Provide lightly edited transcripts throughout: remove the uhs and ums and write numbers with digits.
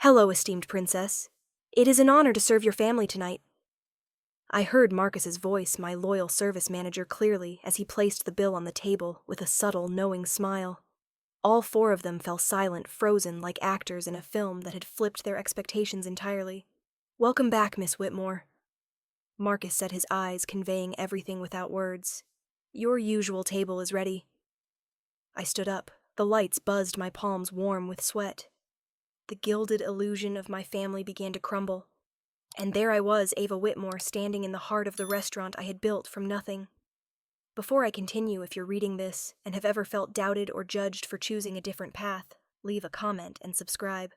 Hello, esteemed princess. It is an honor to serve your family tonight. I heard Marcus's voice, my loyal service manager, clearly as he placed the bill on the table with a subtle, knowing smile. All four of them fell silent, frozen like actors in a film that had flipped their expectations entirely. Welcome back, Miss Whitmore. Marcus set his eyes, conveying everything without words. Your usual table is ready. I stood up. The lights buzzed my palms warm with sweat. The gilded illusion of my family began to crumble. And there I was, Ava Whitmore, standing in the heart of the restaurant I had built from nothing. Before I continue, if you're reading this and have ever felt doubted or judged for choosing a different path, leave a comment and subscribe.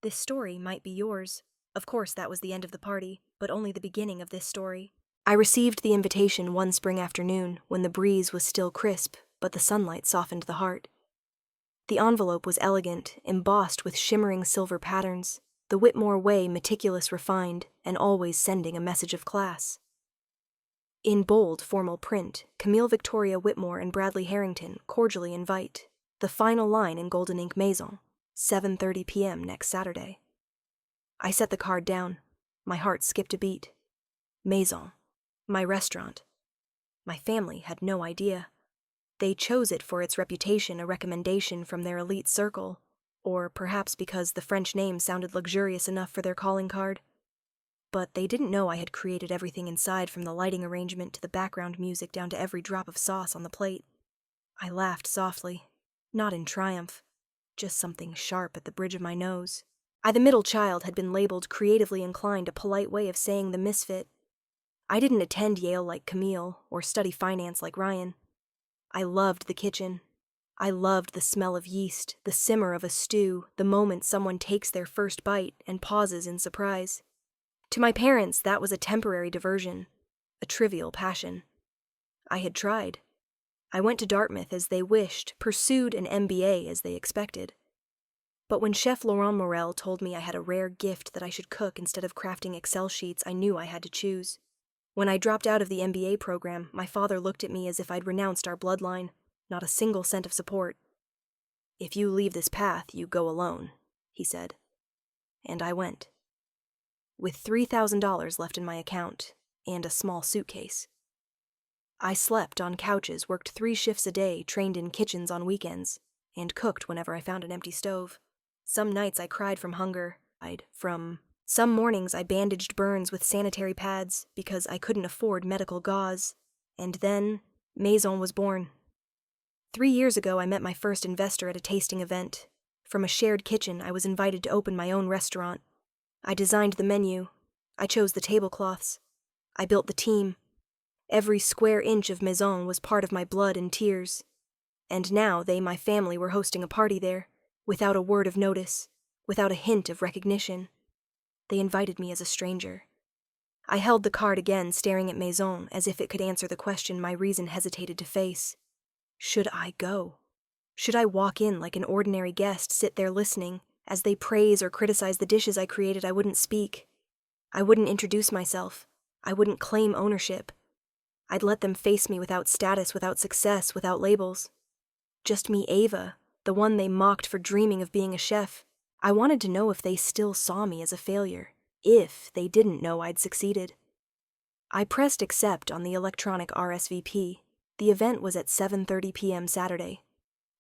This story might be yours. Of course, that was the end of the party, but only the beginning of this story. I received the invitation one spring afternoon when the breeze was still crisp, but the sunlight softened the heart. The envelope was elegant, embossed with shimmering silver patterns, the Whitmore way meticulous, refined, and always sending a message of class. In bold, formal print, Camille Victoria Whitmore and Bradley Harrington cordially invite. The final line in golden ink maison, 7:30 p.m. next Saturday. I set the card down. My heart skipped a beat. Maison. My restaurant. My family had no idea. They chose it for its reputation, a recommendation from their elite circle, or perhaps because the French name sounded luxurious enough for their calling card. But they didn't know I had created everything inside, from the lighting arrangement to the background music down to every drop of sauce on the plate. I laughed softly, not in triumph, just something sharp at the bridge of my nose. I, the middle child, had been labeled creatively inclined, a polite way of saying the misfit. I didn't attend Yale like Camille or study finance like Ryan. I loved the kitchen. I loved the smell of yeast, the simmer of a stew, the moment someone takes their first bite and pauses in surprise. To my parents, that was a temporary diversion, a trivial passion. I had tried. I went to Dartmouth as they wished, pursued an MBA as they expected. But when Chef Laurent Morel told me I had a rare gift that I should cook instead of crafting Excel sheets, I knew I had to choose. When I dropped out of the MBA program, my father looked at me as if I'd renounced our bloodline, not a single cent of support. If you leave this path, you go alone, he said. And I went. With $3,000 left in my account, and a small suitcase. I slept on couches, worked 3 shifts a day, trained in kitchens on weekends, and cooked whenever I found an empty stove. Some nights I cried from hunger. Some mornings I bandaged burns with sanitary pads because I couldn't afford medical gauze. And then, Maison was born. 3 years ago, I met my first investor at a tasting event. From a shared kitchen, I was invited to open my own restaurant. I designed the menu. I chose the tablecloths. I built the team. Every square inch of Maison was part of my blood and tears. And now they, my family, were hosting a party there, without a word of notice, without a hint of recognition. They invited me as a stranger. I held the card again, staring at Maison as if it could answer the question my reason hesitated to face. Should I go? Should I walk in like an ordinary guest, sit there listening? As they praise or criticize the dishes I created, I wouldn't speak. I wouldn't introduce myself. I wouldn't claim ownership. I'd let them face me without status, without success, without labels. Just me, Ava, the one they mocked for dreaming of being a chef. I wanted to know if they still saw me as a failure, if they didn't know I'd succeeded. I pressed accept on the electronic RSVP. The event was at 7:30 p.m. Saturday,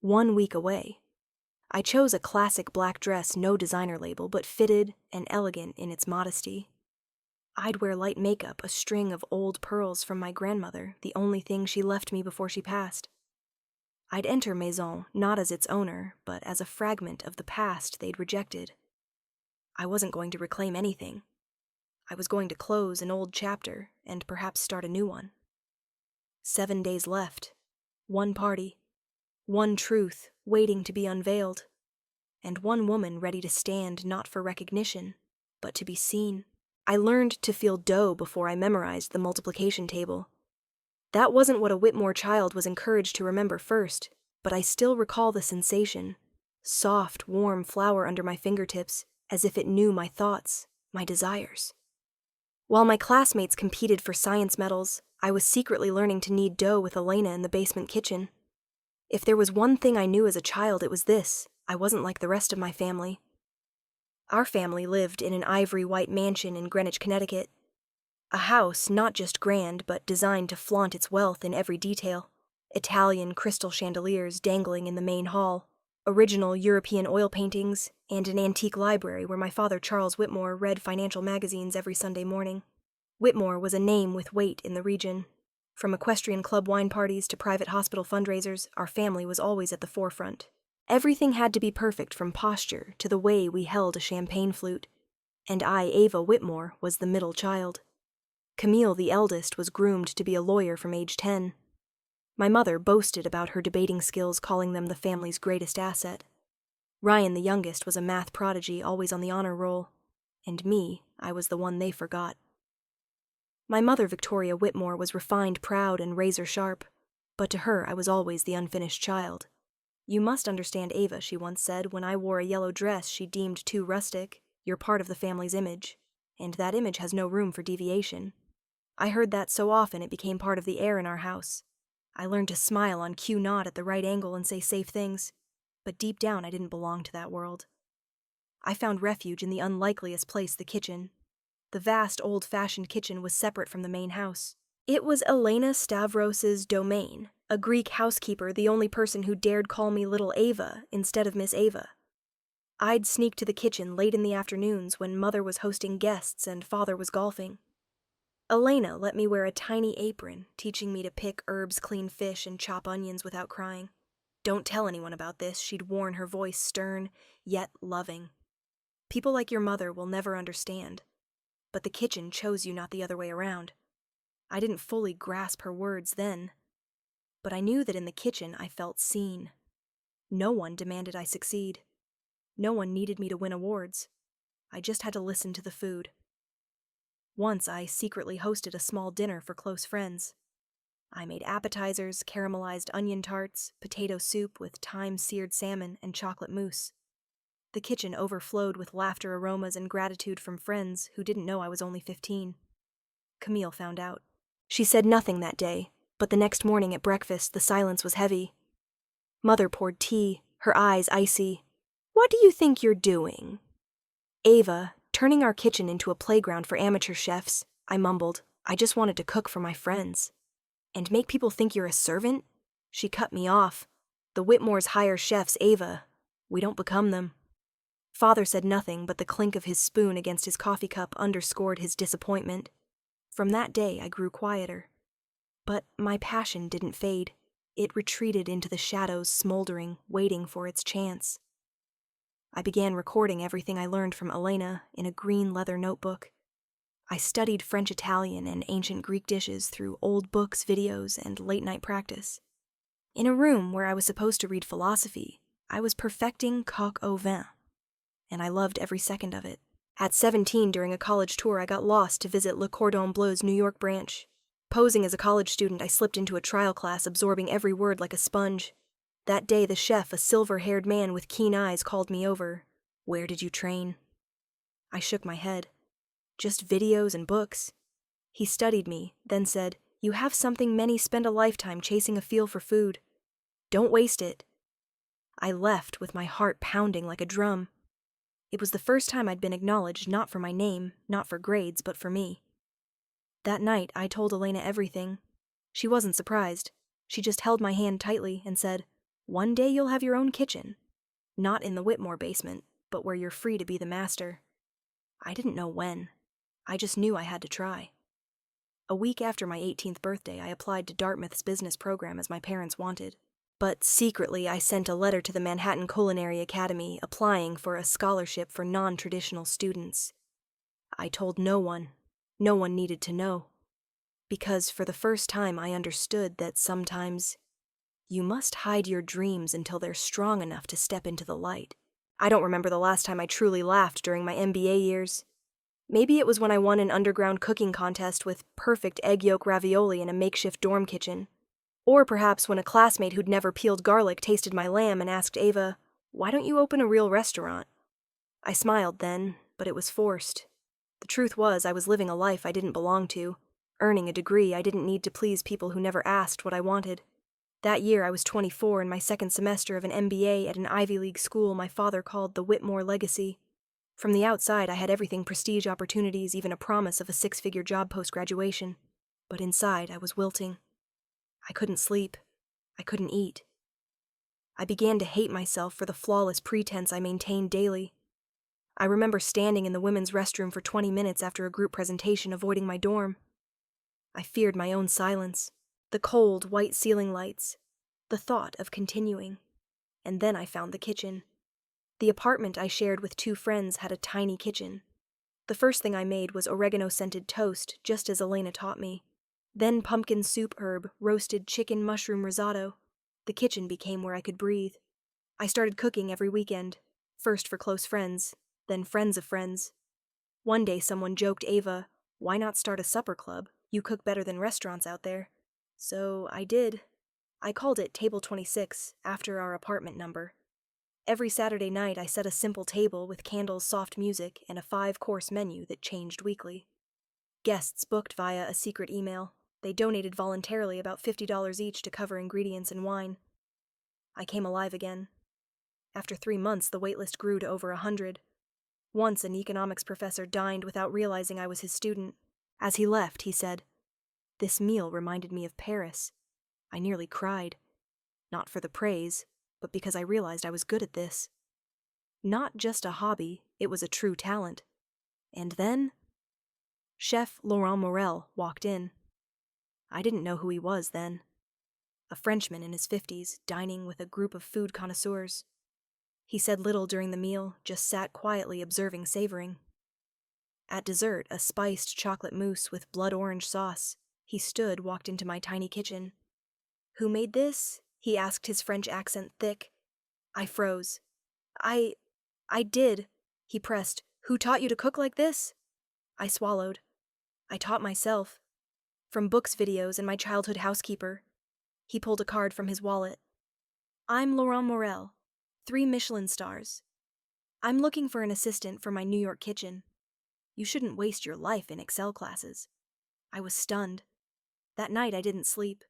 1 week away. I chose a classic black dress, no designer label, but fitted and elegant in its modesty. I'd wear light makeup, a string of old pearls from my grandmother, the only thing she left me before she passed. I'd enter Maison not as its owner, but as a fragment of the past they'd rejected. I wasn't going to reclaim anything. I was going to close an old chapter and perhaps start a new one. 7 days left. One party. One truth waiting to be unveiled. And one woman ready to stand not for recognition, but to be seen. I learned to feel dough before I memorized the multiplication table. That wasn't what a Whitmore child was encouraged to remember first, but I still recall the sensation. Soft, warm flour under my fingertips, as if it knew my thoughts, my desires. While my classmates competed for science medals, I was secretly learning to knead dough with Elena in the basement kitchen. If there was one thing I knew as a child, it was this: I wasn't like the rest of my family. Our family lived in an ivory-white mansion in Greenwich, Connecticut. A house not just grand, but designed to flaunt its wealth in every detail. Italian crystal chandeliers dangling in the main hall, original European oil paintings, and an antique library where my father, Charles Whitmore, read financial magazines every Sunday morning. Whitmore was a name with weight in the region. From equestrian club wine parties to private hospital fundraisers, our family was always at the forefront. Everything had to be perfect, from posture to the way we held a champagne flute. And I, Ava Whitmore, was the middle child. Camille, the eldest, was groomed to be a lawyer from age 10. My mother boasted about her debating skills, calling them the family's greatest asset. Ryan, the youngest, was a math prodigy, always on the honor roll. And me, I was the one they forgot. My mother, Victoria Whitmore, was refined, proud, and razor-sharp. But to her, I was always the unfinished child. "You must understand, Ava," she once said, "when I wore a yellow dress she deemed too rustic. You're part of the family's image, and that image has no room for deviation." I heard that so often it became part of the air in our house. I learned to smile on cue, nod at the right angle, and say safe things. But deep down, I didn't belong to that world. I found refuge in the unlikeliest place, the kitchen. The vast, old-fashioned kitchen was separate from the main house. It was Elena Stavros's domain, a Greek housekeeper, the only person who dared call me Little Ava instead of Miss Ava. I'd sneak to the kitchen late in the afternoons when Mother was hosting guests and Father was golfing. Elena let me wear a tiny apron, teaching me to pick herbs, clean fish, and chop onions without crying. "Don't tell anyone about this," she'd warn, her voice stern, yet loving. "People like your mother will never understand. But the kitchen chose you, not the other way around." I didn't fully grasp her words then, but I knew that in the kitchen I felt seen. No one demanded I succeed. No one needed me to win awards. I just had to listen to the food. Once I secretly hosted a small dinner for close friends. I made appetizers, caramelized onion tarts, potato soup with thyme-seared salmon, and chocolate mousse. The kitchen overflowed with laughter, aromas, and gratitude from friends who didn't know I was only 15. Camille found out. She said nothing that day, but the next morning at breakfast the silence was heavy. Mother poured tea, her eyes icy. "What do you think you're doing?" "Ava, turning our kitchen into a playground for amateur chefs," I mumbled. "I just wanted to cook for my friends." "And make people think you're a servant?" She cut me off. "The Whitmores hire chefs, Ava. We don't become them." Father said nothing, but the clink of his spoon against his coffee cup underscored his disappointment. From that day I grew quieter. But my passion didn't fade. It retreated into the shadows, smoldering, waiting for its chance. I began recording everything I learned from Elena in a green leather notebook. I studied French-Italian and ancient Greek dishes through old books, videos, and late-night practice. In a room where I was supposed to read philosophy, I was perfecting coq au vin, and I loved every second of it. At 17, during a college tour, I got lost to visit Le Cordon Bleu's New York branch. Posing as a college student, I slipped into a trial class, absorbing every word like a sponge. That day, the chef, a silver-haired man with keen eyes, called me over. "Where did you train?" I shook my head. "Just videos and books." He studied me, then said, "You have something many spend a lifetime chasing, a feel for food. Don't waste it." I left with my heart pounding like a drum. It was the first time I'd been acknowledged, not for my name, not for grades, but for me. That night, I told Elena everything. She wasn't surprised. She just held my hand tightly and said, "One day you'll have your own kitchen. Not in the Whitmore basement, but where you're free to be the master." I didn't know when. I just knew I had to try. A week after my 18th birthday, I applied to Dartmouth's business program as my parents wanted. But secretly, I sent a letter to the Manhattan Culinary Academy applying for a scholarship for non-traditional students. I told no one. No one needed to know. Because for the first time I understood that sometimes you must hide your dreams until they're strong enough to step into the light. I don't remember the last time I truly laughed during my MBA years. Maybe it was when I won an underground cooking contest with perfect egg yolk ravioli in a makeshift dorm kitchen. Or perhaps when a classmate who'd never peeled garlic tasted my lamb and asked Ava, "Why don't you open a real restaurant?" I smiled then, but it was forced. The truth was, I was living a life I didn't belong to, earning a degree I didn't need to please people who never asked what I wanted. That year I was 24 in my second semester of an MBA at an Ivy League school my father called the Whitmore Legacy. From the outside, I had everything: prestige, opportunities, even a promise of a six-figure job post-graduation. But inside, I was wilting. I couldn't sleep. I couldn't eat. I began to hate myself for the flawless pretense I maintained daily. I remember standing in the women's restroom for 20 minutes after a group presentation, avoiding my dorm. I feared my own silence, the cold, white ceiling lights, the thought of continuing. And then I found the kitchen. The apartment I shared with two friends had a tiny kitchen. The first thing I made was oregano-scented toast, just as Elena taught me. Then pumpkin soup herb, roasted chicken mushroom risotto. The kitchen became where I could breathe. I started cooking every weekend, first for close friends, then friends of friends. One day someone joked, "Ava, why not start a supper club? You cook better than restaurants out there." So I did. I called it Table 26, after our apartment number. Every Saturday night I set a simple table with candles, soft music, and a 5-course menu that changed weekly. Guests booked via a secret email. They donated voluntarily about $50 each to cover ingredients and wine. I came alive again. After 3 months, the waitlist grew to over 100. Once an economics professor dined without realizing I was his student. As he left, he said, "This meal reminded me of Paris." I nearly cried. Not for the praise, but because I realized I was good at this. Not just a hobby, it was a true talent. And then Chef Laurent Morel walked in. I didn't know who he was then. A Frenchman in his 50s, dining with a group of food connoisseurs. He said little during the meal, just sat quietly observing, savoring. At dessert, a spiced chocolate mousse with blood orange sauce, he stood, walked into my tiny kitchen. "Who made this?" he asked, his French accent thick. I froze. I did," he pressed. "Who taught you to cook like this?" I swallowed. I taught myself. From books, videos, and my childhood housekeeper. He pulled a card from his wallet. "I'm Laurent Morel, 3 Michelin stars. I'm looking for an assistant for my New York kitchen. You shouldn't waste your life in Excel classes." I was stunned. That night I didn't sleep.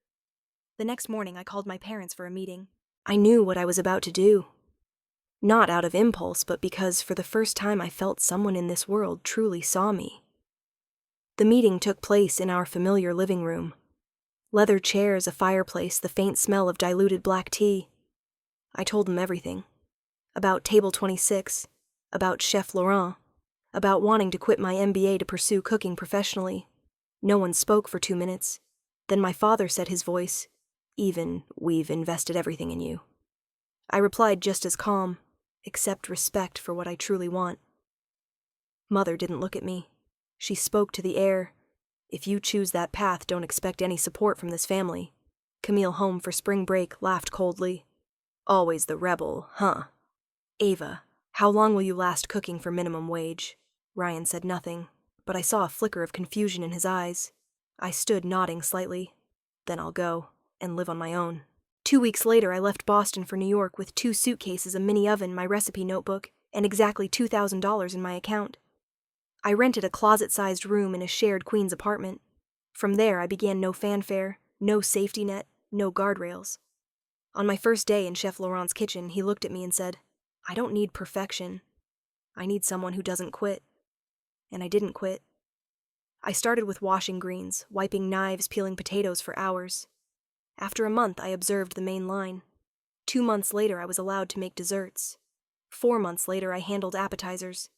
The next morning I called my parents for a meeting. I knew what I was about to do. Not out of impulse, but because for the first time I felt someone in this world truly saw me. The meeting took place in our familiar living room. Leather chairs, a fireplace, the faint smell of diluted black tea. I told them everything. About Table 26, about Chef Laurent, about wanting to quit my MBA to pursue cooking professionally. No one spoke for 2 minutes. Then my father said, his voice, "We've invested everything in you." I replied just as calm, "Accept respect for what I truly want." Mother didn't look at me. She spoke to the air. "If you choose that path, don't expect any support from this family." Camille, home for spring break, laughed coldly. "Always the rebel, huh?" "Ava, how long will you last cooking for minimum wage?" Ryan said nothing, but I saw a flicker of confusion in his eyes. I stood nodding slightly. "Then I'll go, and live on my own." 2 weeks later, I left Boston for New York with 2 suitcases, a mini oven, my recipe notebook, and exactly $2,000 in my account. I rented a closet-sized room in a shared Queens apartment. From there, I began no fanfare, no safety net, no guardrails. On my first day in Chef Laurent's kitchen, he looked at me and said, "I don't need perfection. I need someone who doesn't quit." And I didn't quit. I started with washing greens, wiping knives, peeling potatoes for hours. After a month, I observed the main line. 2 months later, I was allowed to make desserts. 4 months later, I handled appetizers.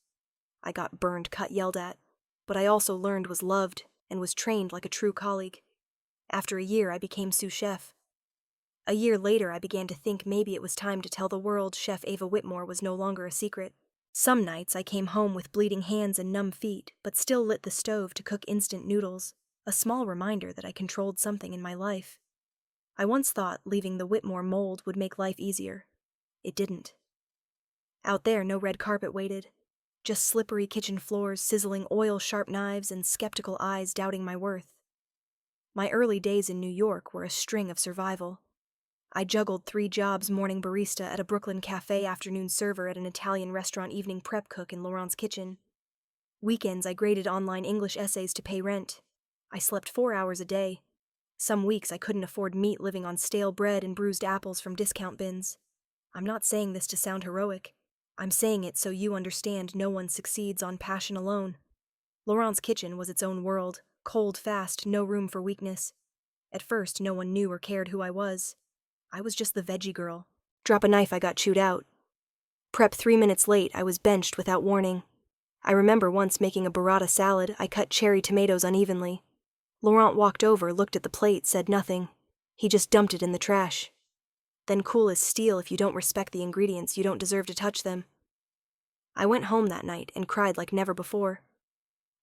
I got burned, cut, yelled at, but I also learned, was loved, and was trained like a true colleague. After a year, I became sous chef. A year later, I began to think maybe it was time to tell the world Chef Ava Whitmore was no longer a secret. Some nights, I came home with bleeding hands and numb feet, but still lit the stove to cook instant noodles, a small reminder that I controlled something in my life. I once thought leaving the Whitmore mold would make life easier. It didn't. Out there, no red carpet waited. Just slippery kitchen floors, sizzling oil, sharp knives, and skeptical eyes doubting my worth. My early days in New York were a string of survival. I juggled 3 jobs: morning barista at a Brooklyn cafe, afternoon server at an Italian restaurant, evening prep cook in Laurent's kitchen. Weekends, I graded online English essays to pay rent. I slept 4 hours a day. Some weeks I couldn't afford meat, living on stale bread and bruised apples from discount bins. I'm not saying this to sound heroic. I'm saying it so you understand no one succeeds on passion alone. Laurent's kitchen was its own world, cold fast, no room for weakness. At first, no one knew or cared who I was. I was just the veggie girl. Drop a knife, I got chewed out. Prep 3 minutes late, I was benched without warning. I remember once making a burrata salad, I cut cherry tomatoes unevenly. Laurent walked over, looked at the plate, said nothing. He just dumped it in the trash. Then cool as steel, if you don't respect the ingredients, you don't deserve to touch them. I went home that night and cried like never before.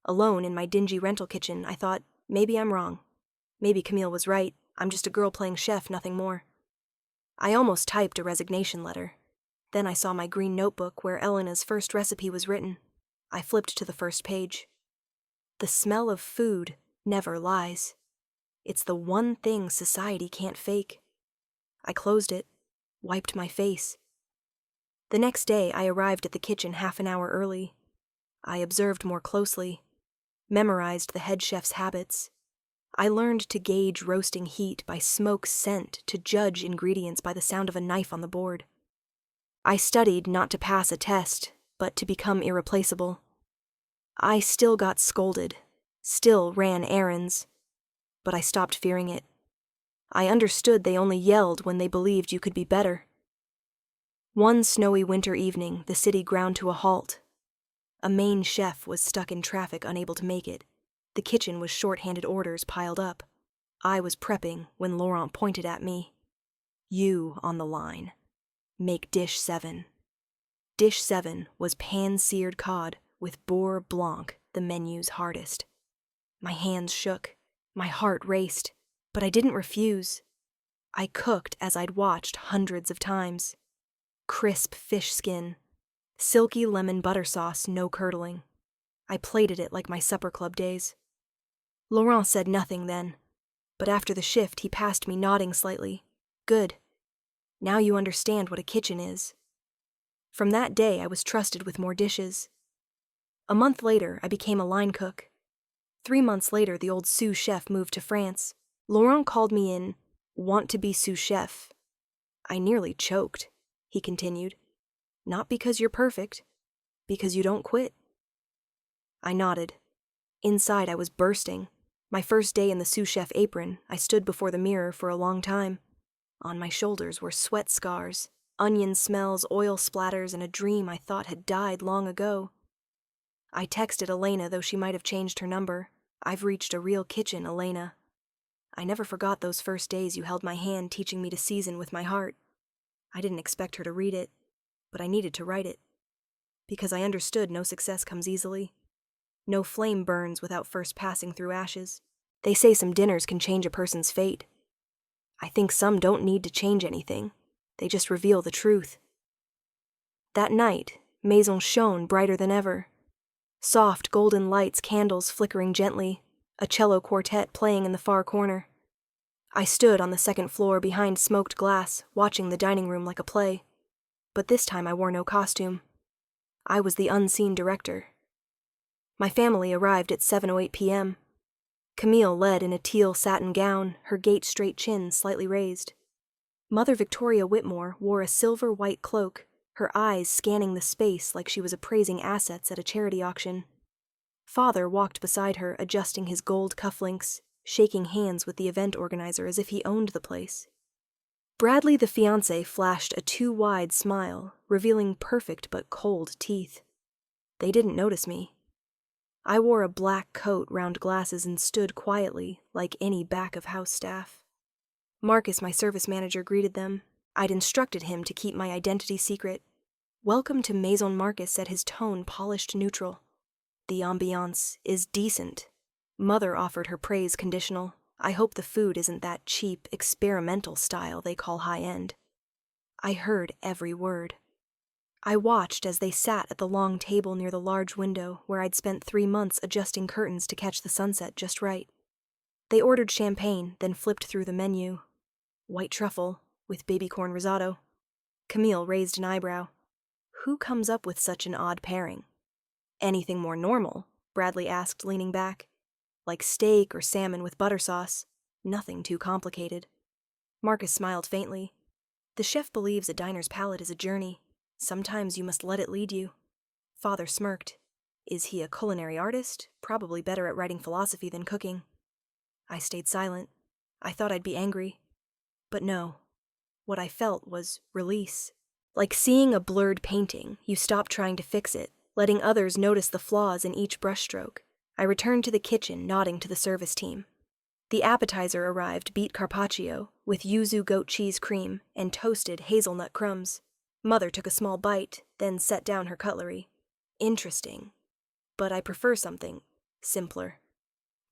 Alone in my dingy rental kitchen, I thought, maybe I'm wrong. Maybe Camille was right, I'm just a girl playing chef, nothing more. I almost typed a resignation letter. Then I saw my green notebook where Elena's first recipe was written. I flipped to the first page. The smell of food never lies. It's the one thing society can't fake. I closed it, wiped my face. The next day, I arrived at the kitchen half an hour early. I observed more closely, memorized the head chef's habits. I learned to gauge roasting heat by smoke scent, to judge ingredients by the sound of a knife on the board. I studied not to pass a test, but to become irreplaceable. I still got scolded, still ran errands, but I stopped fearing it. I understood they only yelled when they believed you could be better. One snowy winter evening, the city ground to a halt. A main chef was stuck in traffic, unable to make it. The kitchen was short-handed orders piled up. I was prepping when Laurent pointed at me. You on the line. Make dish 7. Dish 7 was pan-seared cod with bourre blanc, the menu's hardest. My hands shook. My heart raced. But I didn't refuse. I cooked as I'd watched hundreds of times. Crisp fish skin. Silky lemon butter sauce, no curdling. I plated it like my supper club days. Laurent said nothing then, but after the shift he passed me nodding slightly. Good. Now you understand what a kitchen is. From that day I was trusted with more dishes. A month later I became a line cook. 3 months later the old sous chef moved to France. Laurent called me in, want to be sous chef. I nearly choked, he continued. Not because you're perfect, because you don't quit. I nodded. Inside I was bursting. My first day in the sous chef apron, I stood before the mirror for a long time. On my shoulders were sweat scars, onion smells, oil splatters, and a dream I thought had died long ago. I texted Elena, though she might have changed her number. I've reached a real kitchen, Elena. I never forgot those first days you held my hand teaching me to season with my heart. I didn't expect her to read it, but I needed to write it. Because I understood no success comes easily. No flame burns without first passing through ashes. They say some dinners can change a person's fate. I think some don't need to change anything. They just reveal the truth. That night, Maison shone brighter than ever. Soft golden lights, candles flickering gently, a cello quartet playing in the far corner. I stood on the second floor behind smoked glass, watching the dining room like a play. But this time I wore no costume. I was the unseen director. My family arrived at 7:08 p.m. Camille led in a teal satin gown, her gait straight chin slightly raised. Mother Victoria Whitmore wore a silver-white cloak, her eyes scanning the space like she was appraising assets at a charity auction. Father walked beside her, adjusting his gold cufflinks, shaking hands with the event organizer as if he owned the place. Bradley, the fiancé, flashed a too-wide smile, revealing perfect but cold teeth. They didn't notice me. I wore a black coat, round glasses, and stood quietly, like any back-of-house staff. Marcus, my service manager, greeted them. I'd instructed him to keep my identity secret. Welcome to Maison Marcus, said his tone polished neutral. The ambiance is decent. Mother offered her praise conditional. I hope the food isn't that cheap, experimental style they call high-end. I heard every word. I watched as they sat at the long table near the large window where I'd spent 3 months adjusting curtains to catch the sunset just right. They ordered champagne, then flipped through the menu. White truffle, with baby corn risotto. Camille raised an eyebrow. Who comes up with such an odd pairing? Anything more normal? Bradley asked, leaning back. Like steak or salmon with butter sauce. Nothing too complicated. Marcus smiled faintly. The chef believes a diner's palate is a journey. Sometimes you must let it lead you. Father smirked. Is he a culinary artist? Probably better at writing philosophy than cooking. I stayed silent. I thought I'd be angry. But no. What I felt was release. Like seeing a blurred painting, you stop trying to fix it, letting others notice the flaws in each brushstroke. I returned to the kitchen, nodding to the service team. The appetizer arrived beet carpaccio with yuzu goat cheese cream and toasted hazelnut crumbs. Mother took a small bite, then set down her cutlery. Interesting. But I prefer something simpler.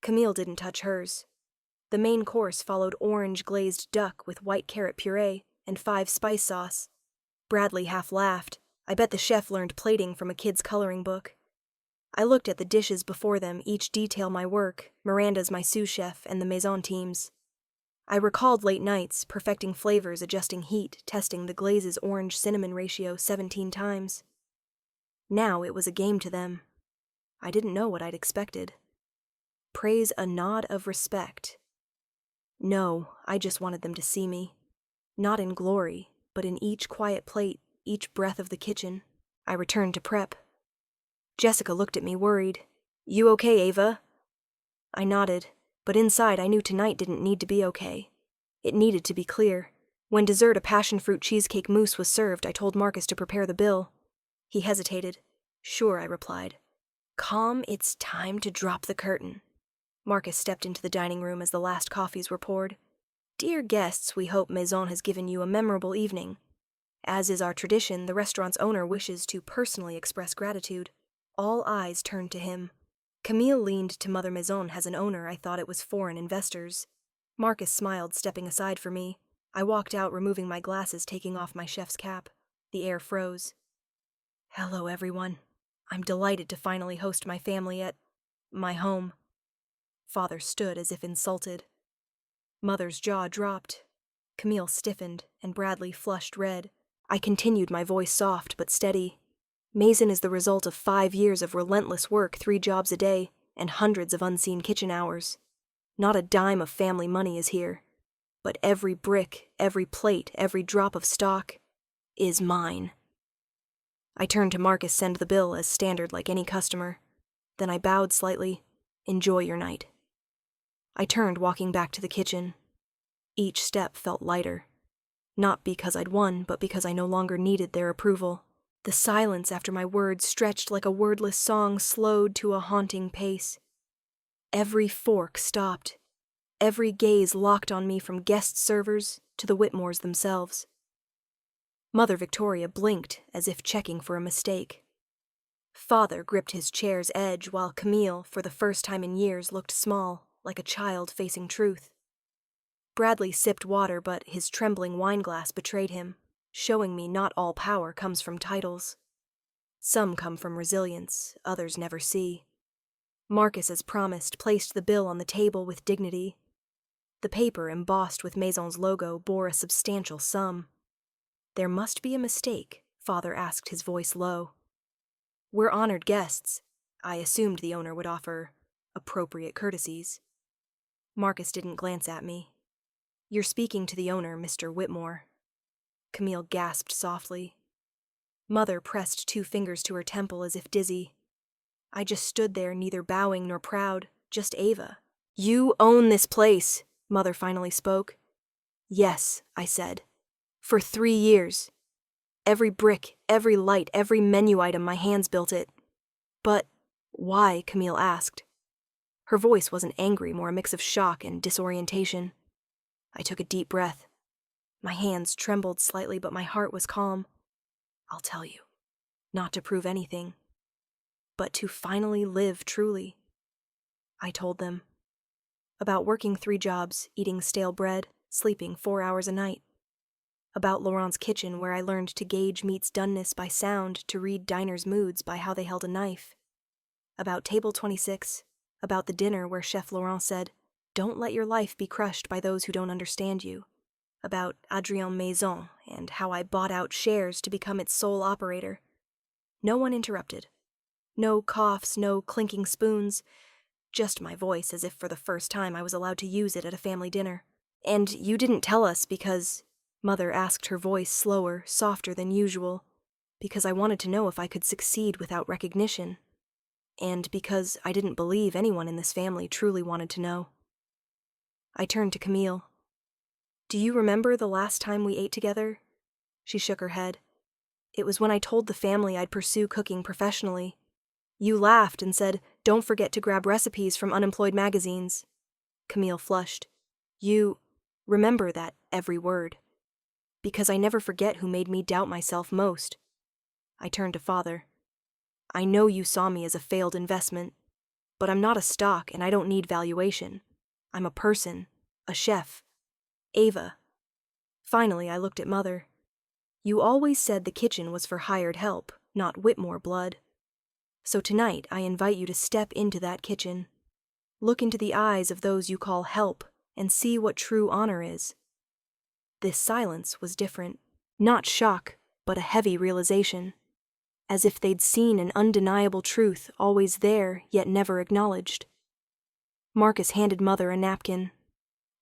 Camille didn't touch hers. The main course followed orange glazed duck with white carrot puree and 5 spice sauce. Bradley half laughed. I bet the chef learned plating from a kid's coloring book. I looked at the dishes before them, each detail my work, Miranda's my sous chef, and the maison team's. I recalled late nights, perfecting flavors, adjusting heat, testing the glaze's orange-cinnamon ratio 17 times. Now it was a game to them. I didn't know what I'd expected. Praise a nod of respect. No, I just wanted them to see me. Not in glory, but in each quiet plate, each breath of the kitchen. I returned to prep. Jessica looked at me worried. You okay, Ava? I nodded, but inside I knew tonight didn't need to be okay. It needed to be clear. When dessert, a passion fruit cheesecake mousse, was served, I told Marcus to prepare the bill. He hesitated. Sure, I replied. Calm, it's time to drop the curtain. Marcus stepped into the dining room as the last coffees were poured. Dear guests, we hope Maison has given you a memorable evening. As is our tradition, the restaurant's owner wishes to personally express gratitude. All eyes turned to him. Camille leaned to Mother Maison as an owner. I thought it was foreign investors. Marcus smiled, stepping aside for me. I walked out, removing my glasses, taking off my chef's cap. The air froze. Hello, everyone. I'm delighted to finally host my family at my home. Father stood as if insulted. Mother's jaw dropped. Camille stiffened, and Bradley flushed red. I continued, my voice soft but steady. Maison is the result of 5 years of relentless work, 3 jobs a day, and hundreds of unseen kitchen hours. Not a dime of family money is here, but every brick, every plate, every drop of stock is mine. I turned to Marcus, send the bill as standard like any customer. Then I bowed slightly. Enjoy your night. I turned, walking back to the kitchen. Each step felt lighter. Not because I'd won, but because I no longer needed their approval. The silence after my words stretched like a wordless song, slowed to a haunting pace. Every fork stopped. Every gaze locked on me, from guest servers to the Whitmores themselves. Mother Victoria blinked as if checking for a mistake. Father gripped his chair's edge while Camille, for the first time in years, looked small, like a child facing truth. Bradley sipped water, but his trembling wineglass betrayed him, showing me not all power comes from titles. Some come from resilience, others never see. Marcus, as promised, placed the bill on the table with dignity. The paper, embossed with Maison's logo, bore a substantial sum. There must be a mistake, Father asked, his voice low. We're honored guests. I assumed the owner would offer appropriate courtesies. Marcus didn't glance at me. You're speaking to the owner, Mr. Whitmore. Camille gasped softly. Mother pressed 2 fingers to her temple as if dizzy. I just stood there, neither bowing nor proud, just Ava. You own this place, Mother finally spoke. Yes, I said. For 3 years. Every brick, every light, every menu item, my hands built it. But why? Camille asked. Her voice wasn't angry, more a mix of shock and disorientation. I took a deep breath. My hands trembled slightly, but my heart was calm. I'll tell you. Not to prove anything, but to finally live truly. I told them. About working 3 jobs, eating stale bread, sleeping 4 hours a night. About Laurent's kitchen, where I learned to gauge meat's doneness by sound, to read diners' moods by how they held a knife. About Table 26. About the dinner where Chef Laurent said, "Don't let your life be crushed by those who don't understand you." About Adrien Maison and how I bought out shares to become its sole operator. No one interrupted. No coughs, no clinking spoons. Just my voice, as if for the first time I was allowed to use it at a family dinner. And you didn't tell us because... Mother asked, her voice slower, softer than usual. because I wanted to know if I could succeed without recognition, and because I didn't believe anyone in this family truly wanted to know. I turned to Camille. "Do you remember the last time we ate together?" She shook her head. "It was when I told the family I'd pursue cooking professionally. You laughed and said, 'Don't forget to grab recipes from unemployed magazines.'" Camille flushed. "You remember that every word. Because I never forget who made me doubt myself most." I turned to Father. "I know you saw me as a failed investment, but I'm not a stock and I don't need valuation. I'm a person, a chef. Ava." Finally, I looked at Mother. "You always said the kitchen was for hired help, not Whitmore blood. So tonight I invite you to step into that kitchen. Look into the eyes of those you call help and see what true honor is." This silence was different. Not shock, but a heavy realization. As if they'd seen an undeniable truth always there yet never acknowledged. Marcus handed Mother a napkin.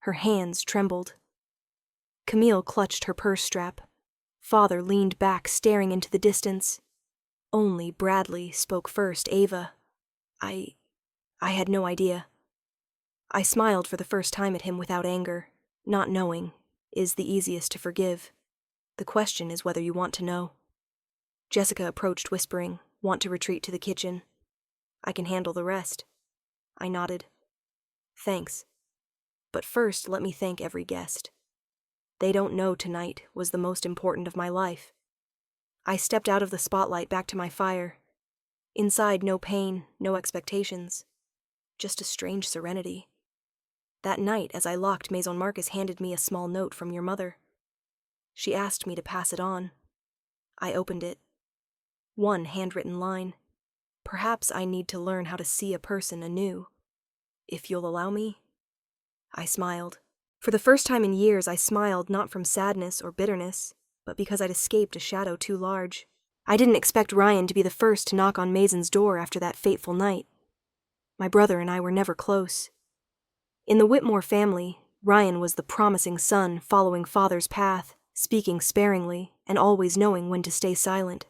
Her hands trembled. Camille clutched her purse strap. Father leaned back, staring into the distance. Only Bradley spoke first. "Ava, I had no idea." I smiled for the first time at him without anger. Not knowing is the easiest to forgive. The question is whether you want to know. Jessica approached, whispering, "Want to retreat to the kitchen? I can handle the rest." I nodded. "Thanks. But first, let me thank every guest. They don't know tonight was the most important of my life." I stepped out of the spotlight back to my fire. Inside, no pain, no expectations. Just a strange serenity. That night, as I locked Maison, Marcus handed me a small note from your mother. She asked me to pass it on. I opened it. One handwritten line. "Perhaps I need to learn how to see a person anew. If you'll allow me?" I smiled. For the first time in years, I smiled not from sadness or bitterness, but because I'd escaped a shadow too large. I didn't expect Ryan to be the first to knock on Maison's door after that fateful night. My brother and I were never close. In the Whitmore family, Ryan was the promising son following Father's path, speaking sparingly, and always knowing when to stay silent.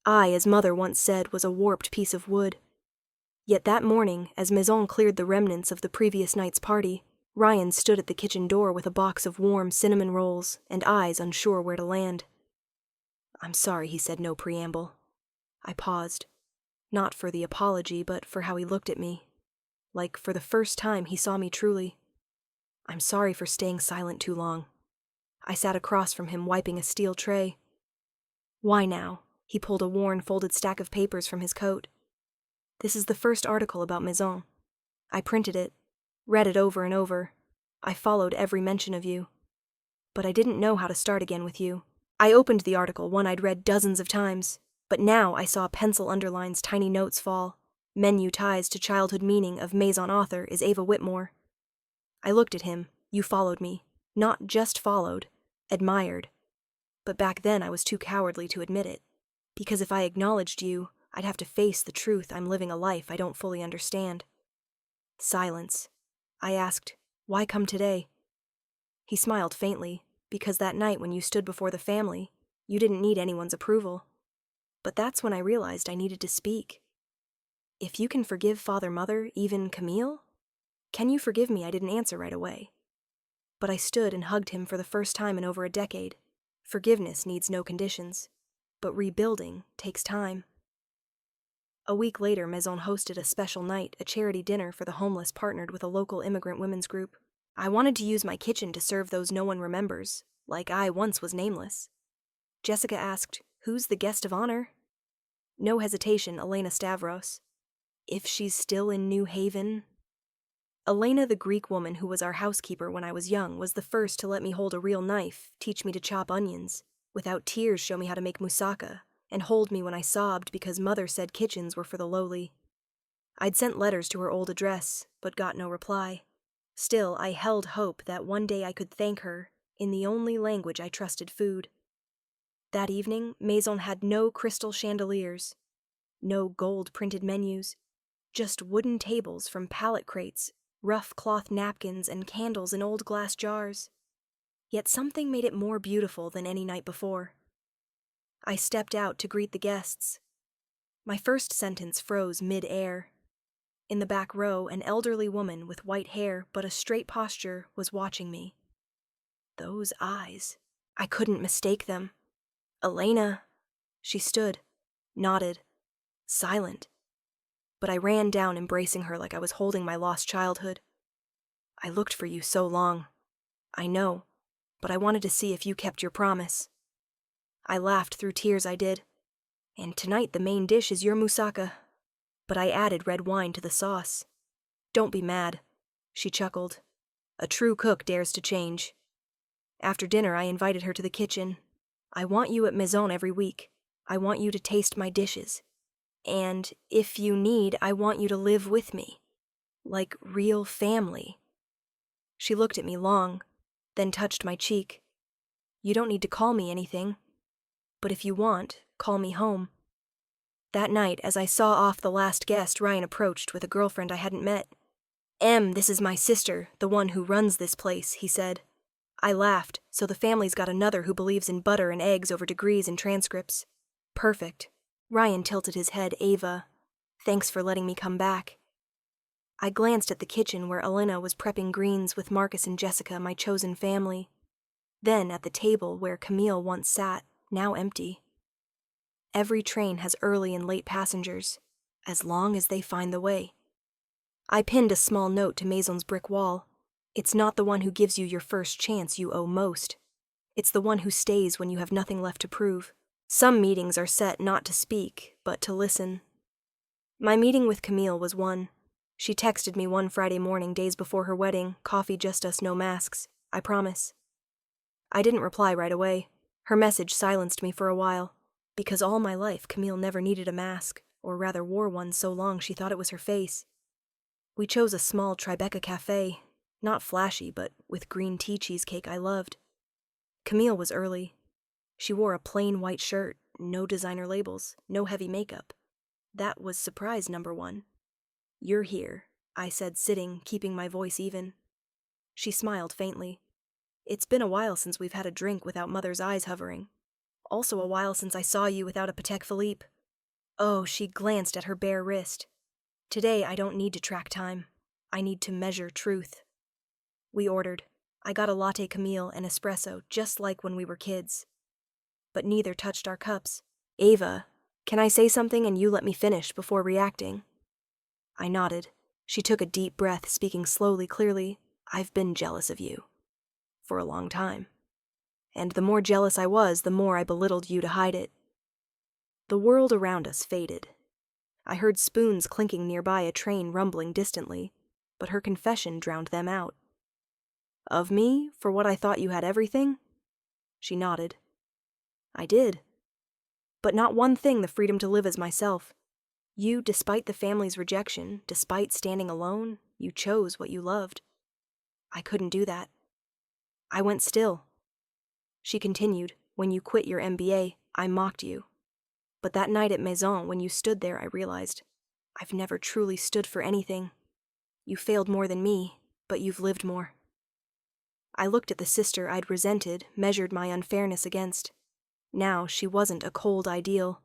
I, as Mother once said, was a warped piece of wood. Yet that morning, as Maison cleared the remnants of the previous night's party, Ryan stood at the kitchen door with a box of warm cinnamon rolls and eyes unsure where to land. "I'm sorry," he said, no preamble. I paused. Not for the apology, but for how he looked at me. Like for the first time he saw me truly. "I'm sorry for staying silent too long." I sat across from him, wiping a steel tray. "Why now?" He pulled a worn, folded stack of papers from his coat. "This is the first article about Maison. I printed it, read it over and over. I followed every mention of you. But I didn't know how to start again with you. I opened the article, one I'd read dozens of times, but now I saw pencil underlines, tiny notes fall. Menu ties to childhood meaning of Maison author is Ava Whitmore. I looked at him. You followed me. Not just followed, admired. But back then I was too cowardly to admit it. Because if I acknowledged you, I'd have to face the truth I'm living a life I don't fully understand." Silence. I asked, "Why come today?" He smiled faintly, "Because that night when you stood before the family, you didn't need anyone's approval. But that's when I realized I needed to speak. If you can forgive Father, Mother, even Camille? Can you forgive me?" I didn't answer right away. But I stood and hugged him for the first time in over a decade. Forgiveness needs no conditions, but rebuilding takes time. A week later, Maison hosted a special night, a charity dinner for the homeless partnered with a local immigrant women's group. I wanted to use my kitchen to serve those no one remembers, like I once was nameless. Jessica asked, "Who's the guest of honor?" No hesitation, Elena Stavros. If she's still in New Haven? Elena, the Greek woman who was our housekeeper when I was young, was the first to let me hold a real knife, teach me to chop onions, without tears show me how to make moussaka, and hold me when I sobbed because Mother said kitchens were for the lowly. I'd sent letters to her old address, but got no reply. Still, I held hope that one day I could thank her in the only language I trusted: food. That evening, Maison had no crystal chandeliers, no gold-printed menus, just wooden tables from pallet crates, rough cloth napkins, and candles in old glass jars. Yet something made it more beautiful than any night before. I stepped out to greet the guests. My first sentence froze mid-air. In the back row, an elderly woman with white hair but a straight posture was watching me. Those eyes. I couldn't mistake them. Elena. She stood, nodded, silent. But I ran down, embracing her like I was holding my lost childhood. I looked for you so long. I know, but I wanted to see if you kept your promise. I laughed through tears, I did. And tonight the main dish is your moussaka. But I added red wine to the sauce. Don't be mad, she chuckled. A true cook dares to change. After dinner, I invited her to the kitchen. I want you at Maison every week. I want you to taste my dishes. And, if you need, I want you to live with me. Like real family. She looked at me long, then touched my cheek. You don't need to call me anything. But if you want, call me home. That night, as I saw off the last guest, Ryan approached with a girlfriend I hadn't met. This is my sister, the one who runs this place, he said. I laughed, so the family's got another who believes in butter and eggs over degrees and transcripts. Perfect. Ryan tilted his head. Ava, thanks for letting me come back. I glanced at the kitchen where Elena was prepping greens with Marcus and Jessica, my chosen family. Then at the table where Camille once sat, now empty. Every train has early and late passengers, as long as they find the way. I pinned a small note to Maison's brick wall. It's not the one who gives you your first chance you owe most. It's the one who stays when you have nothing left to prove. Some meetings are set not to speak, but to listen. My meeting with Camille was one. She texted me one Friday morning, days before her wedding, coffee just us, no masks, I promise. I didn't reply right away. Her message silenced me for a while, because all my life Camille never needed a mask, or rather wore one so long she thought it was her face. We chose a small Tribeca cafe, not flashy, but with green tea cheesecake I loved. Camille was early. She wore a plain white shirt, no designer labels, no heavy makeup. That was surprise number one. You're here, I said, sitting, keeping my voice even. She smiled faintly. It's been a while since we've had a drink without Mother's eyes hovering. Also a while since I saw you without a Patek Philippe. Oh, she glanced at her bare wrist. Today I don't need to track time. I need to measure truth. We ordered. I got a latte Camille and espresso, just like when we were kids. But neither touched our cups. Ava, can I say something and you let me finish before reacting? I nodded. She took a deep breath, speaking slowly, clearly. I've been jealous of you. For a long time. And the more jealous I was, the more I belittled you to hide it. The world around us faded. I heard spoons clinking nearby, a train rumbling distantly, but her confession drowned them out. Of me, for what I thought you had everything? She nodded. I did. But not one thing: the freedom to live as myself. You, despite the family's rejection, despite standing alone, you chose what you loved. I couldn't do that. I went still. She continued, when you quit your MBA, I mocked you. But that night at Maison, when you stood there, I realized, I've never truly stood for anything. You failed more than me, but you've lived more. I looked at the sister I'd resented, measured my unfairness against. Now she wasn't a cold ideal.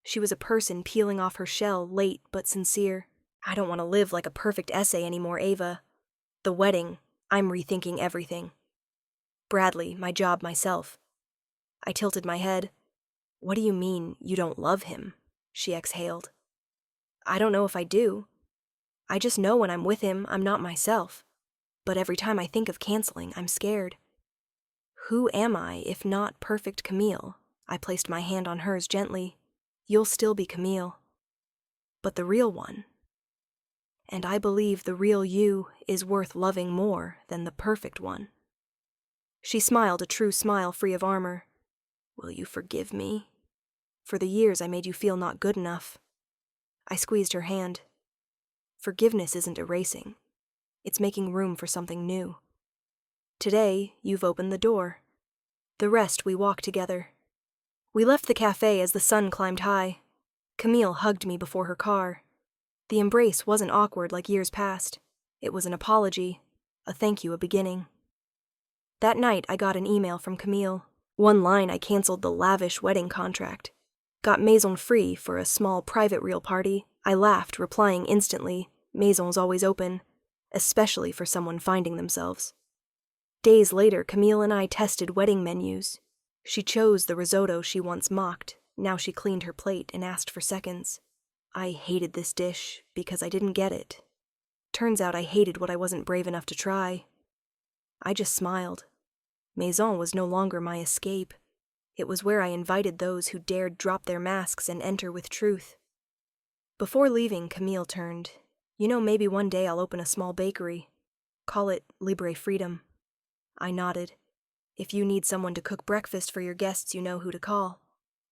She was a person peeling off her shell, late but sincere. I don't want to live like a perfect essay anymore, Ava. The wedding, I'm rethinking everything. Bradley, my job, myself. I tilted my head. What do you mean, you don't love him? She exhaled. I don't know if I do. I just know when I'm with him, I'm not myself. But every time I think of canceling, I'm scared. Who am I, if not perfect Camille? I placed my hand on hers gently. You'll still be Camille. But the real one. And I believe the real you is worth loving more than the perfect one. She smiled, a true smile free of armor. Will you forgive me? For the years I made you feel not good enough. I squeezed her hand. Forgiveness isn't erasing. It's making room for something new. Today, you've opened the door. The rest we walk together. We left the cafe as the sun climbed high. Camille hugged me before her car. The embrace wasn't awkward like years past. It was an apology, a thank you, a beginning. That night I got an email from Camille. One line, I canceled the lavish wedding contract. Got Maison free for a small private real party. I laughed, replying instantly, Maison's always open, especially for someone finding themselves. Days later, Camille and I tested wedding menus. She chose the risotto she once mocked. Now she cleaned her plate and asked for seconds. I hated this dish because I didn't get it. Turns out I hated what I wasn't brave enough to try. I just smiled. Maison was no longer my escape. It was where I invited those who dared drop their masks and enter with truth. Before leaving, Camille turned. Maybe one day I'll open a small bakery. Call it Libre Freedom. I nodded. If you need someone to cook breakfast for your guests, you know who to call.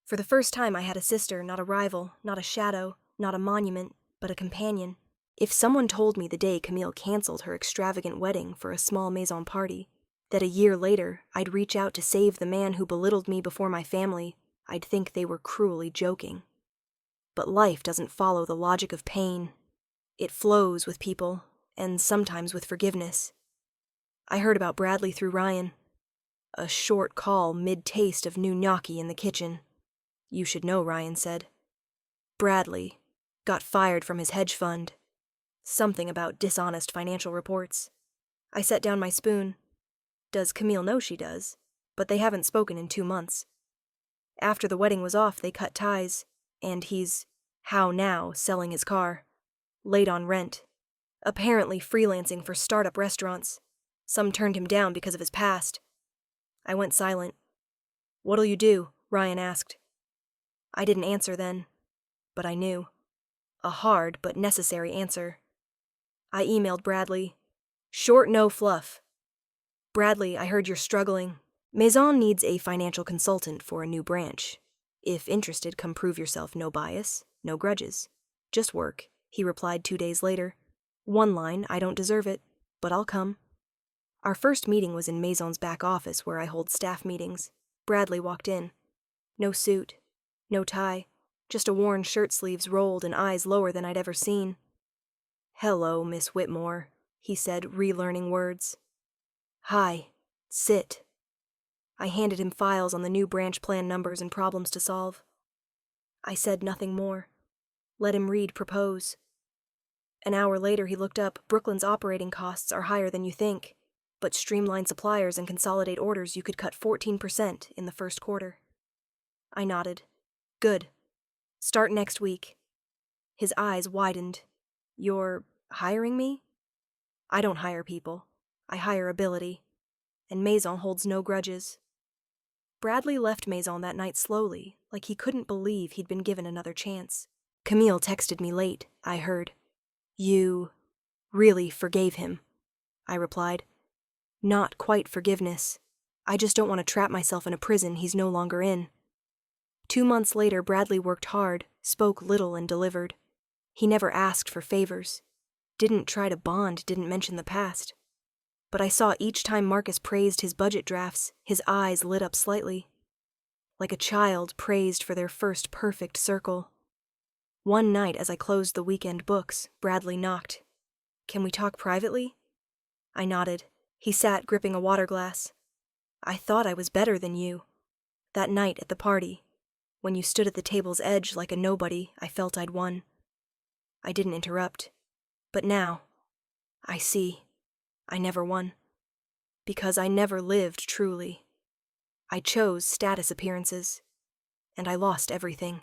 For the first time, I had a sister, not a rival, not a shadow, not a monument, but a companion. If someone told me the day Camille canceled her extravagant wedding for a small Maison party, that a year later I'd reach out to save the man who belittled me before my family, I'd think they were cruelly joking. But life doesn't follow the logic of pain. It flows with people, and sometimes with forgiveness. I heard about Bradley through Ryan. A short call mid-taste of new gnocchi in the kitchen. You should know, Ryan said. Bradley got fired from his hedge fund. Something about dishonest financial reports. I set down my spoon. Does Camille know she does? But they haven't spoken in 2 months. After the wedding was off, they cut ties, and he's, how now, selling his car. Late on rent. Apparently freelancing for startup restaurants. Some turned him down because of his past. I went silent. What'll you do? Ryan asked. I didn't answer then, but I knew. A hard but necessary answer. I emailed Bradley. Short, no fluff. Bradley, I heard you're struggling. Maison needs a financial consultant for a new branch. If interested, come prove yourself. No bias, no grudges. Just work, he replied 2 days later. One line, I don't deserve it, but I'll come. Our first meeting was in Maison's back office where I hold staff meetings. Bradley walked in. No suit, no tie, just a worn shirt sleeves rolled and eyes lower than I'd ever seen. Hello, Miss Whitmore, he said, relearning words. Hi, sit. I handed him files on the new branch plan numbers and problems to solve. I said nothing more. Let him read propose. An hour later he looked up. Brooklyn's operating costs are higher than you think, but streamline suppliers and consolidate orders you could cut 14% in the first quarter. I nodded. Good. Start next week. His eyes widened. You're hiring me? I don't hire people. I hire ability. And Maison holds no grudges. Bradley left Maison that night slowly, like he couldn't believe he'd been given another chance. Camille texted me late, I heard. You really forgave him, I replied. Not quite forgiveness. I just don't want to trap myself in a prison he's no longer in. 2 months later, Bradley worked hard, spoke little and delivered. He never asked for favors. Didn't try to bond, didn't mention the past. But I saw each time Marcus praised his budget drafts, his eyes lit up slightly. Like a child praised for their first perfect circle. One night as I closed the weekend books, Bradley knocked. Can we talk privately? I nodded. He sat gripping a water glass. I thought I was better than you. That night at the party, when you stood at the table's edge like a nobody, I felt I'd won. I didn't interrupt. But now, I see. I never won. Because I never lived truly. I chose status appearances, and I lost everything.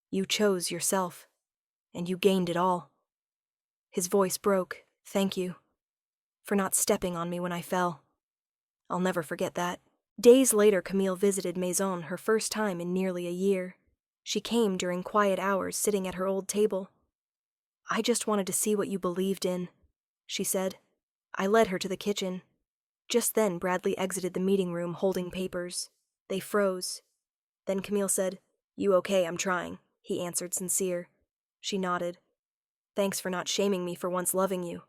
You chose yourself, and you gained it all. His voice broke. Thank you. For not stepping on me when I fell. I'll never forget that. Days later, Camille visited Maison, her first time in nearly a year. She came during quiet hours, sitting at her old table. I just wanted to see what you believed in, she said. I led her to the kitchen. Just then, Bradley exited the meeting room holding papers. They froze. Then Camille said, You okay? I'm trying. He answered, sincere. She nodded. Thanks for not shaming me for once loving you.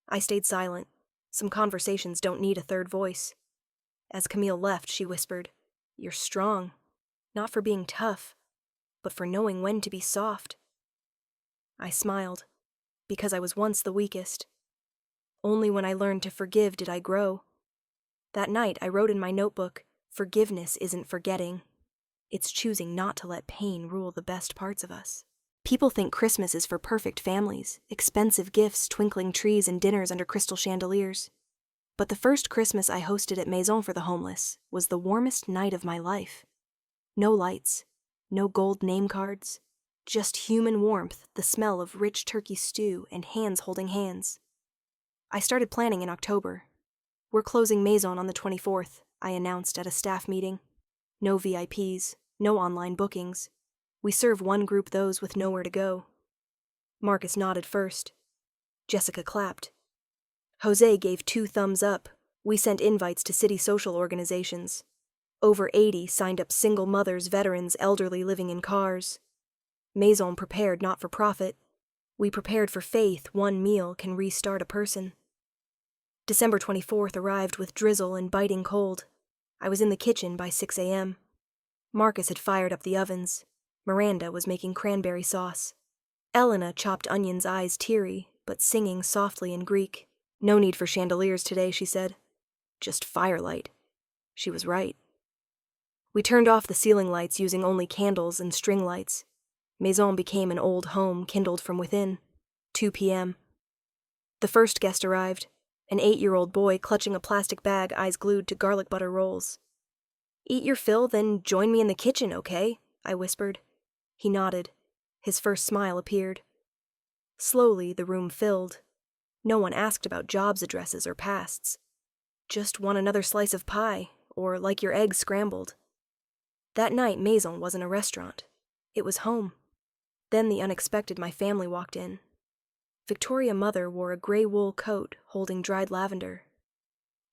I stayed silent. Some conversations don't need a third voice. As Camille left, she whispered, You're strong. Not for being tough, but for knowing when to be soft. I smiled, because I was once the weakest. Only when I learned to forgive did I grow. That night, I wrote in my notebook, Forgiveness isn't forgetting. It's choosing not to let pain rule the best parts of us. People think Christmas is for perfect families, expensive gifts, twinkling trees, and dinners under crystal chandeliers. But the first Christmas I hosted at Maison for the Homeless was the warmest night of my life. No lights, no gold name cards, just human warmth, the smell of rich turkey stew, and hands holding hands. I started planning in October. We're closing Maison on the 24th, I announced at a staff meeting. No VIPs, no online bookings. We serve one group, those with nowhere to go. Marcus nodded first. Jessica clapped. Jose gave 2 thumbs up. We sent invites to city social organizations. Over 80 signed up: single mothers, veterans, elderly living in cars. Maison prepared not for profit. We prepared for faith. One meal can restart a person. December 24th arrived with drizzle and biting cold. I was in the kitchen by 6 a.m. Marcus had fired up the ovens. Miranda was making cranberry sauce. Elena chopped onions, eyes teary, but singing softly in Greek. No need for chandeliers today, she said. Just firelight. She was right. We turned off the ceiling lights, using only candles and string lights. Maison became an old home kindled from within. 2 p.m. The first guest arrived, an 8-year-old boy clutching a plastic bag, eyes glued to garlic butter rolls. Eat your fill, then join me in the kitchen, okay? I whispered. He nodded. His first smile appeared. Slowly, the room filled. No one asked about jobs, addresses, or pasts. Just want another slice of pie, or like your eggs scrambled. That night, Maison wasn't a restaurant. It was home. Then the unexpected: my family walked in. Victoria Mother wore a gray wool coat, holding dried lavender.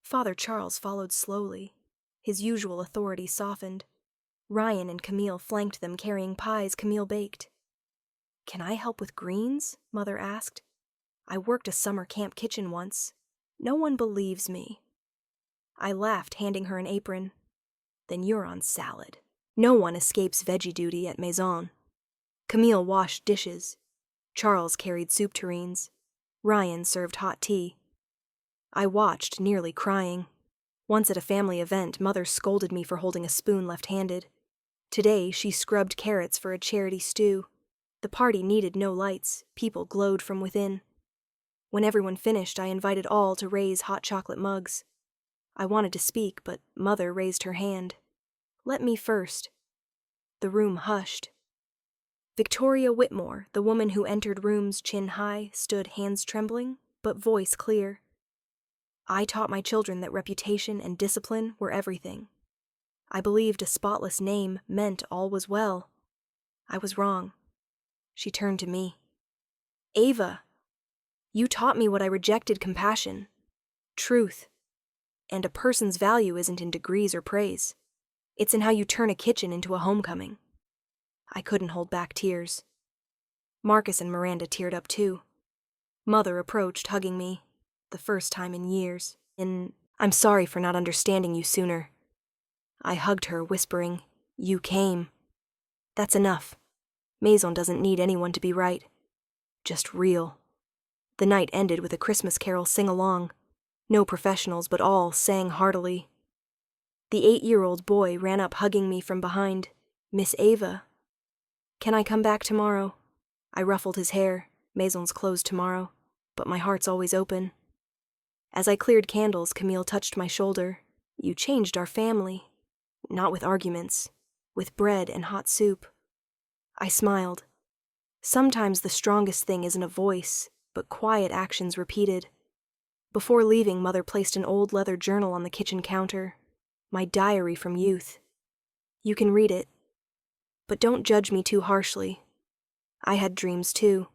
Father Charles followed slowly. His usual authority softened. Ryan and Camille flanked them, carrying pies Camille baked. Can I help with greens? Mother asked. I worked a summer camp kitchen once. No one believes me. I laughed, handing her an apron. Then you're on salad. No one escapes veggie duty at Maison. Camille washed dishes. Charles carried soup tureens. Ryan served hot tea. I watched, nearly crying. Once at a family event, Mother scolded me for holding a spoon left-handed. Today, she scrubbed carrots for a charity stew. The party needed no lights. People glowed from within. When everyone finished, I invited all to raise hot chocolate mugs. I wanted to speak, but Mother raised her hand. Let me first. The room hushed. Victoria Whitmore, the woman who entered rooms chin high, stood, hands trembling, but voice clear. I taught my children that reputation and discipline were everything. I believed a spotless name meant all was well. I was wrong. She turned to me. Ava, you taught me what I rejected: compassion, truth. And a person's value isn't in degrees or praise. It's in how you turn a kitchen into a homecoming. I couldn't hold back tears. Marcus and Miranda teared up too. Mother approached, hugging me, the first time in years. I'm sorry for not understanding you sooner. I hugged her, whispering, you came. That's enough. Maison doesn't need anyone to be right. Just real. The night ended with a Christmas carol sing-along. No professionals, but all sang heartily. The 8-year-old boy ran up, hugging me from behind. Miss Ava. Can I come back tomorrow? I ruffled his hair. Maison's closed tomorrow, but my heart's always open. As I cleared candles, Camille touched my shoulder. You changed our family. Not with arguments, with bread and hot soup. I smiled. Sometimes the strongest thing isn't a voice, but quiet actions repeated. Before leaving, Mother placed an old leather journal on the kitchen counter. My diary from youth. You can read it, but don't judge me too harshly. I had dreams too.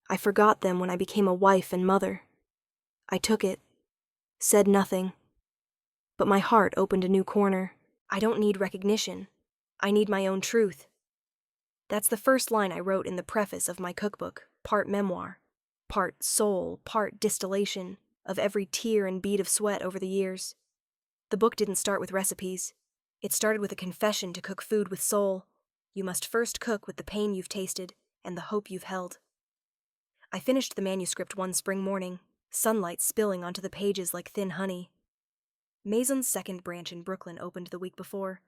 I forgot them when I became a wife and mother. I took it, said nothing. But my heart opened a new corner. I don't need recognition. I need my own truth. That's the first line I wrote in the preface of my cookbook, part memoir, part soul, part distillation of every tear and bead of sweat over the years. The book didn't start with recipes. It started with a confession to cook food with soul. You must first cook with the pain you've tasted and the hope you've held. I finished the manuscript one spring morning, sunlight spilling onto the pages like thin honey. Maison's second branch in Brooklyn opened the week before.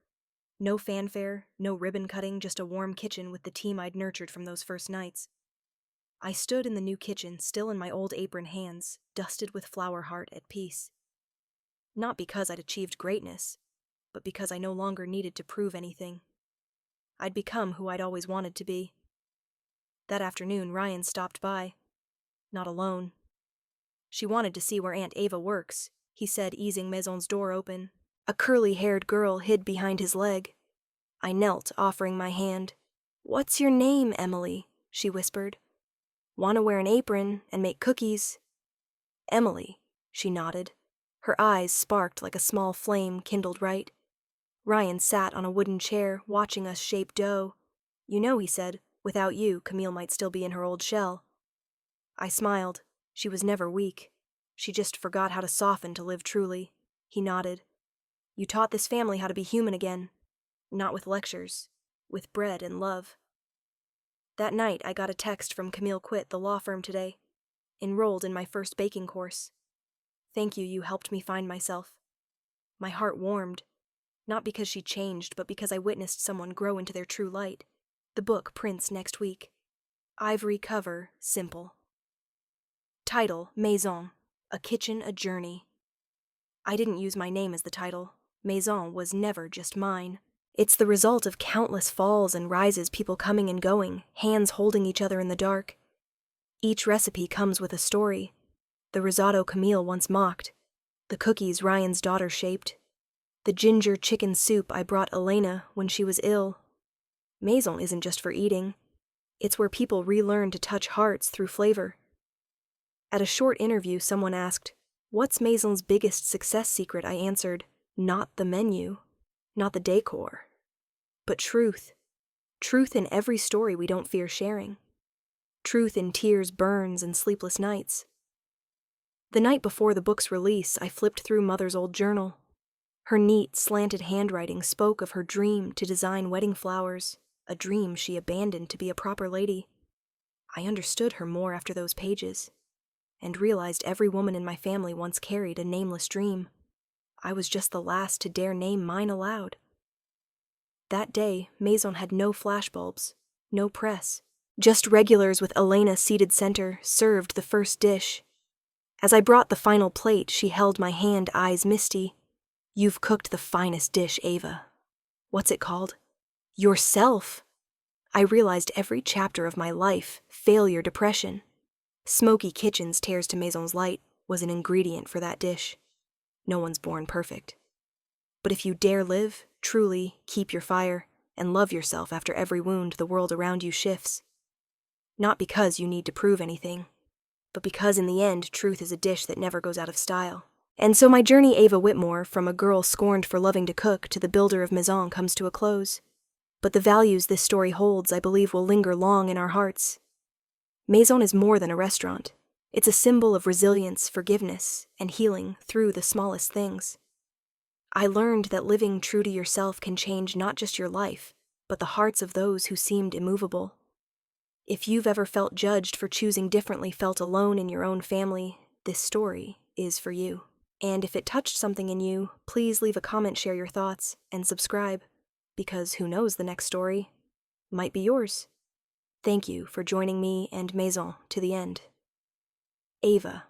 No fanfare, no ribbon cutting, just a warm kitchen with the team I'd nurtured from those first nights. I stood in the new kitchen, still in my old apron hands, dusted with flower heart at peace. Not because I'd achieved greatness, but because I no longer needed to prove anything. I'd become who I'd always wanted to be. That afternoon, Ryan stopped by. Not alone. "She wanted to see where Aunt Ava works," he said, easing Maison's door open. A curly-haired girl hid behind his leg. I knelt, offering my hand. "What's your name, Emily?" she whispered. "Want to wear an apron and make cookies?" "Emily," she nodded. Her eyes sparked like a small flame kindled right. Ryan sat on a wooden chair, watching us shape dough. "You know," he said, "without you, Camille might still be in her old shell." I smiled. She was never weak. She just forgot how to soften to live truly. He nodded. "You taught this family how to be human again. Not with lectures, with bread and love." That night, I got a text from Camille quit the law firm today. Enrolled in my first baking course. "Thank you, you helped me find myself." My heart warmed. Not because she changed, but because I witnessed someone grow into their true light. The book prints next week. Ivory cover, simple. Title, Maison, A Kitchen, a Journey. I didn't use my name as the title. Maison was never just mine. It's the result of countless falls and rises, people coming and going, hands holding each other in the dark. Each recipe comes with a story. The risotto Camille once mocked. The cookies Ryan's daughter shaped. The ginger chicken soup I brought Elena when she was ill. Maison isn't just for eating. It's where people relearn to touch hearts through flavor. At a short interview, someone asked, "What's Maison's biggest success secret?" I answered, "Not the menu, not the decor, but truth. Truth in every story we don't fear sharing. Truth in tears, burns, and sleepless nights." The night before the book's release, I flipped through Mother's old journal. Her neat, slanted handwriting spoke of her dream to design wedding flowers, a dream she abandoned to be a proper lady. I understood her more after those pages, and realized every woman in my family once carried a nameless dream. I was just the last to dare name mine aloud. That day, Maison had no flashbulbs, no press. Just regulars with Elena seated center served the first dish. As I brought the final plate, she held my hand, eyes misty. "You've cooked the finest dish, Ava." "What's it called?" "Yourself." I realized every chapter of my life, failure, depression. Smoky kitchens, tears to Maison's light, was an ingredient for that dish. No one's born perfect. But if you dare live, truly, keep your fire, and love yourself after every wound the world around you shifts. Not because you need to prove anything, but because in the end, truth is a dish that never goes out of style. And so my journey, Ava Whitmore, from a girl scorned for loving to cook to the builder of Maison, comes to a close. But the values this story holds, I believe, will linger long in our hearts. Maison is more than a restaurant. It's a symbol of resilience, forgiveness, and healing through the smallest things. I learned that living true to yourself can change not just your life, but the hearts of those who seemed immovable. If you've ever felt judged for choosing differently, felt alone in your own family, this story is for you. And if it touched something in you, please leave a comment, share your thoughts, and subscribe, because who knows, the next story might be yours. Thank you for joining me and Maison to the end. Ava.